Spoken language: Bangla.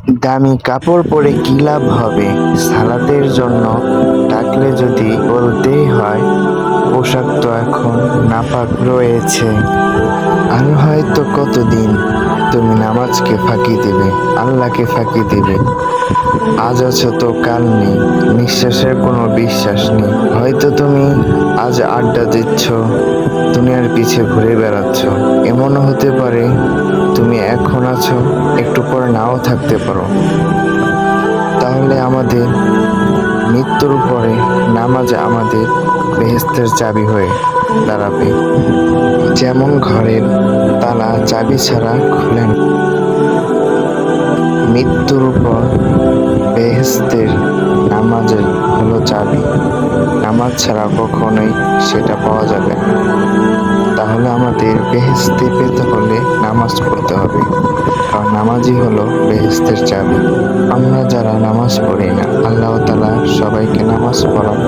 দামি কাপড় পরে কি লাভ হবে? সালাতের জন্য ডাকলে যদি বলতেই হয় পোশাক তো এখন নাপাক রয়েছে। আর হয়তো কতদিন তুমি নামাজকে ফাঁকি দিবে, আল্লাহকে ফাঁকি দিবে। আজ আছো তো কাল নেই, নিঃশ্বাসের কোনো বিশ্বাস নেই। হয়তো তুমি আজ আড্ডা দিচ্ছ, দুনিয়ার পিছে ঘুরে বেড়াচ্ছ। এমনও হতে পারে তুমি এখন আছো, একটু পরে নাও থাকতে পারো। তাহলে আমাদের মৃত্যুর পরে নামাজ আমাদের বেহেস্তের চাবি হয়ে দাঁড়াবে। যেমন ঘরের তালা চাবি ছাড়া খুলে না, মৃত্যুর পর বেহেস্তের নামাজের হলো চাবি। নামাজ ছাড়া কখনোই সেটা পাওয়া যাবে না। তাহলে আমাদের বেহেস্তে পেতে হলে নামাজ পড়তে হবে, কারণ নামাজই হলো বেহেস্তের চাবি। আমরা যারা নামাজ পড়ি না, আল্লাহ তাআলা সবাইকে নামাজ পড়ান।